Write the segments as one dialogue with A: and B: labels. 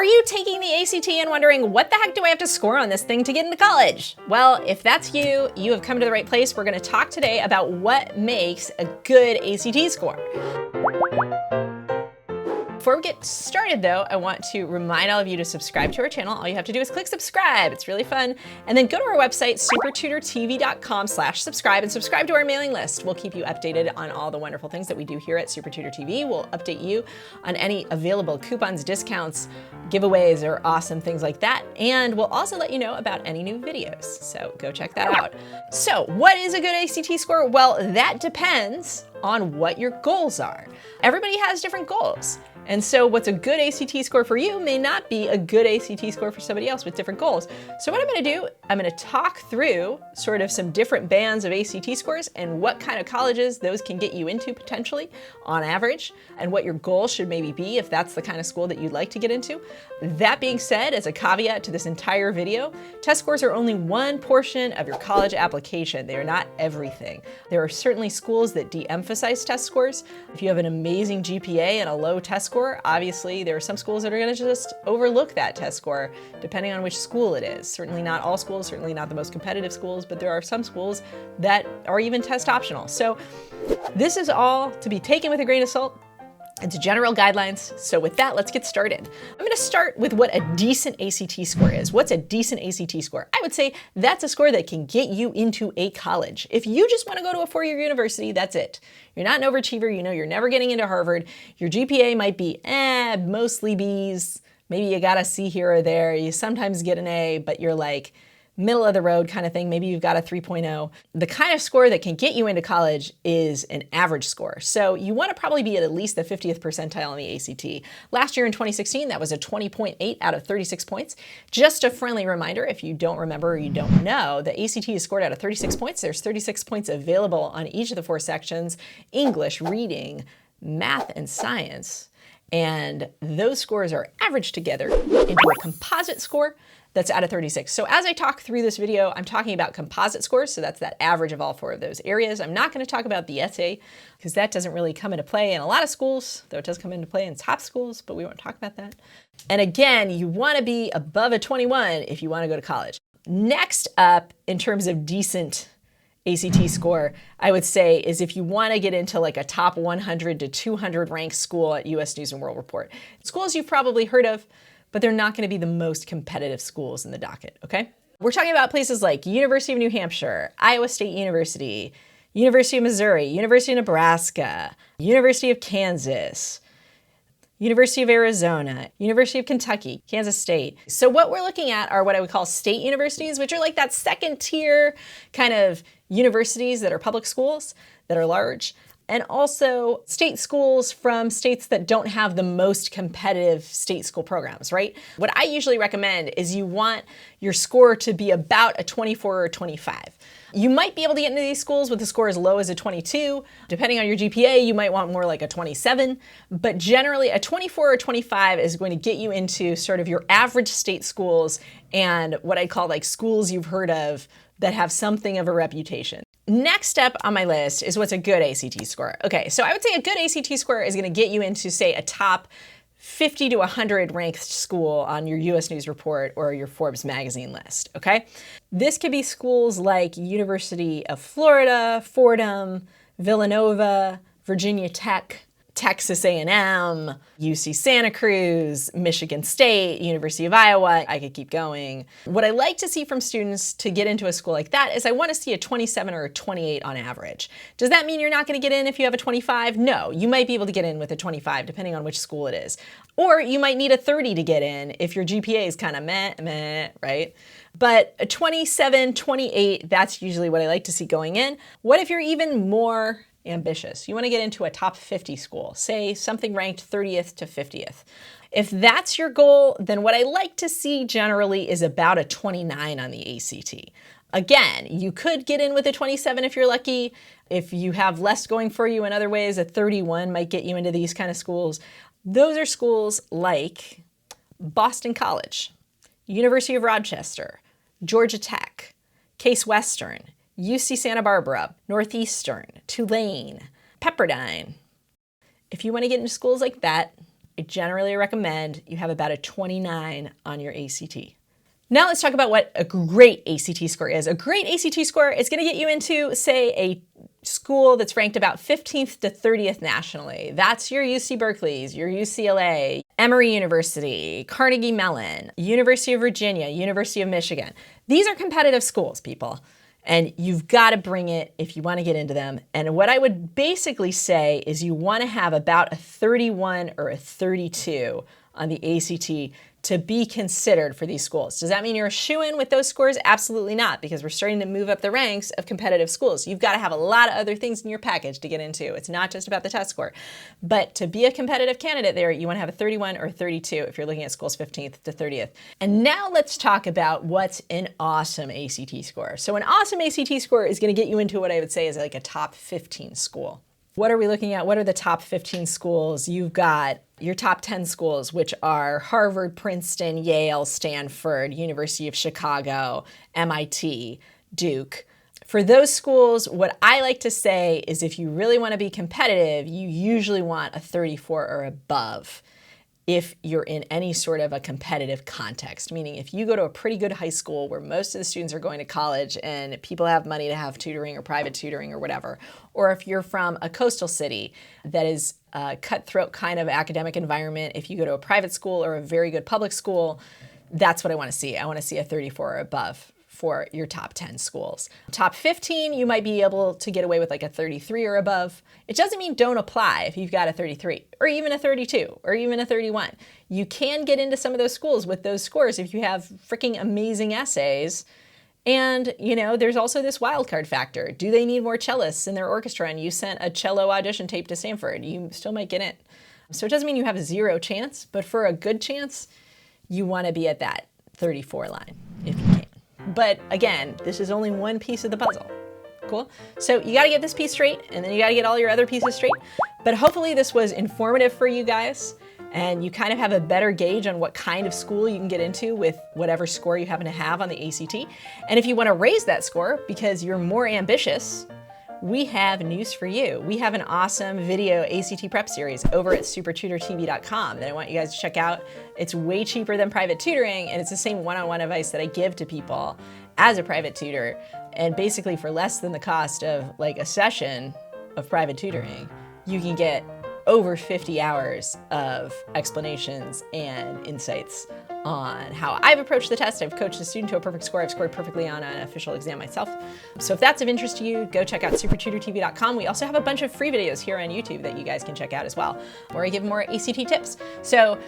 A: Are you taking the ACT and wondering, what the heck do I have to score on this thing to get into college? Well, if that's you, you have come to the right place. We're going to talk today about what makes a good ACT score. Before we get started though, I want to remind all of you to subscribe to our channel. All you have to do is click subscribe. It's really fun. And then go to our website, SupertutorTV.com/subscribe, and subscribe to our mailing list. We'll keep you updated on all the wonderful things that we do here at SupertutorTV. We'll update you on any available coupons, discounts, giveaways, or awesome things like that. And we'll also let you know about any new videos. So go check that out. So what is a good ACT score? Well, that depends on what your goals are. Everybody has different goals. And so what's a good ACT score for you may not be a good ACT score for somebody else with different goals. So what I'm gonna do, I'm gonna talk through sort of some different bands of ACT scores and what kind of colleges those can get you into potentially on average, and what your goal should maybe be if that's the kind of school that you'd like to get into. That being said, as a caveat to this entire video, test scores are only one portion of your college application. They are not everything. There are certainly schools that de-emphasize test scores. If you have an amazing GPA and a low test score, obviously there are some schools that are gonna just overlook that test score depending on which school it is. Certainly not all schools, certainly not the most competitive schools, but there are some schools that are even test optional. So this is all to be taken with a grain of salt. It's general guidelines. So with that, let's get started. I'm gonna start with what a decent ACT score is. What's a decent ACT score? I would say that's a score that can get you into a college. If you just wanna go to a four-year university, that's it. You're not an overachiever, you know you're never getting into Harvard. Your GPA might be mostly Bs. Maybe you got a C here or there. You sometimes get an A, but you're like middle of the road kind of thing. Maybe you've got a 3.0. The kind of score that can get you into college is an average score. So you want to probably be at least the 50th percentile on the ACT. Last year in 2016, that was a 20.8 out of 36 points. Just a friendly reminder, if you don't remember or you don't know, the ACT is scored out of 36 points. There's 36 points available on each of the four sections: English, reading, math, and science. And those scores are averaged together into a composite score that's out of 36. So as I talk through this video, I'm talking about composite scores. So that's that average of all four of those areas. I'm not going to talk about the essay because that doesn't really come into play in a lot of schools, though it does come into play in top schools, but we won't talk about that. And again, you want to be above a 21 if you want to go to college. Next up, in terms of decent ACT score, I would say, is if you want to get into like a top 100 to 200 ranked school at US News and World Report. Schools you've probably heard of, but they're not going to be the most competitive schools in the docket, okay? We're talking about places like University of New Hampshire, Iowa State University, University of Missouri, University of Nebraska, University of Kansas, University of Arizona, University of Kentucky, Kansas State. So what we're looking at are what I would call state universities, which are like that second tier kind of universities that are public schools that are large, and also state schools from states that don't have the most competitive state school programs, right? What I usually recommend is you want your score to be about a 24 or 25. You might be able to get into these schools with a score as low as a 22. Depending on your GPA, you might want more like a 27, but generally a 24 or 25 is going to get you into sort of your average state schools and what I call like schools you've heard of that have something of a reputation. Next up on my list is what's a good ACT score. Okay, so I would say a good ACT score is going to get you into, say, a top 50 to 100 ranked school on your US News Report or your Forbes magazine list, okay? This could be schools like University of Florida, Fordham, Villanova, Virginia Tech, Texas A&M, UC Santa Cruz, Michigan State, University of Iowa. I could keep going. What I like to see from students to get into a school like that is I want to see a 27 or a 28 on average. Does that mean you're not going to get in if you have a 25? No, you might be able to get in with a 25 depending on which school it is. Or you might need a 30 to get in if your GPA is kind of meh, right? But a 27, 28, that's usually what I like to see going in. What if you're even more ambitious? You want to get into a top 50 school, say something ranked 30th to 50th. If that's your goal, then what I like to see generally is about a 29 on the ACT. Again, you could get in with a 27 if you're lucky. If you have less going for you in other ways, a 31 might get you into these kind of schools. Those are schools like Boston College, University of Rochester, Georgia Tech, Case Western, UC Santa Barbara, Northeastern, Tulane, Pepperdine. If you want to get into schools like that, I generally recommend you have about a 29 on your ACT. Now let's talk about what a great ACT score is. A great ACT score is going to get you into, say, a school that's ranked about 15th to 30th nationally. That's your UC Berkeley's, your UCLA, Emory University, Carnegie Mellon, University of Virginia, University of Michigan. These are competitive schools, people. And you've got to bring it if you want to get into them. And what I would basically say is you want to have about a 31 or a 32 on the ACT to be considered for these schools. Does that mean you're a shoo-in with those scores? Absolutely not, because we're starting to move up the ranks of competitive schools. You've got to have a lot of other things in your package to get into. It's not just about the test score. But to be a competitive candidate there, you want to have a 31 or 32 if you're looking at schools 15th to 30th. And now let's talk about what's an awesome ACT score. So an awesome ACT score is going to get you into what I would say is like a top 15 school. What are we looking at? What are the top 15 schools? You've got your top 10 schools, which are Harvard, Princeton, Yale, Stanford, University of Chicago, MIT, Duke. For those schools, what I like to say is if you really want to be competitive, you usually want a 34 or above if you're in any sort of a competitive context, meaning if you go to a pretty good high school where most of the students are going to college and people have money to have tutoring or private tutoring or whatever, or if you're from a coastal city that is a cutthroat kind of academic environment, if you go to a private school or a very good public school, that's what I want to see. I want to see a 34 or above for your top 10 schools. Top 15, you might be able to get away with like a 33 or above. It doesn't mean don't apply if you've got a 33 or even a 32 or even a 31. You can get into some of those schools with those scores if you have freaking amazing essays. And, you know, there's also this wild card factor. Do they need more cellists in their orchestra and you sent a cello audition tape to Stanford? You still might get in. So it doesn't mean you have a zero chance, but for a good chance, you want to be at that 34 line if you can. But again, this is only one piece of the puzzle. Cool? So you got to get this piece straight, and then you got to get all your other pieces straight. But hopefully this was informative for you guys, and you kind of have a better gauge on what kind of school you can get into with whatever score you happen to have on the ACT. And if you want to raise that score because you're more ambitious, we have news for you. We have an awesome video ACT prep series over at SupertutorTV.com that I want you guys to check out. It's way cheaper than private tutoring, and it's the same one-on-one advice that I give to people as a private tutor. And basically for less than the cost of like a session of private tutoring, you can get over 50 hours of explanations and insights on how I've approached the test. I've coached a student to a perfect score. I've scored perfectly on an official exam myself. So if that's of interest to you, go check out SupertutorTV.com. We also have a bunch of free videos here on YouTube that you guys can check out as well, where I give more ACT tips. So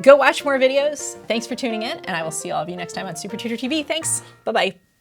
A: go watch more videos. Thanks for tuning in, and I will see all of you next time on Super Tutor TV. Thanks. Bye-bye.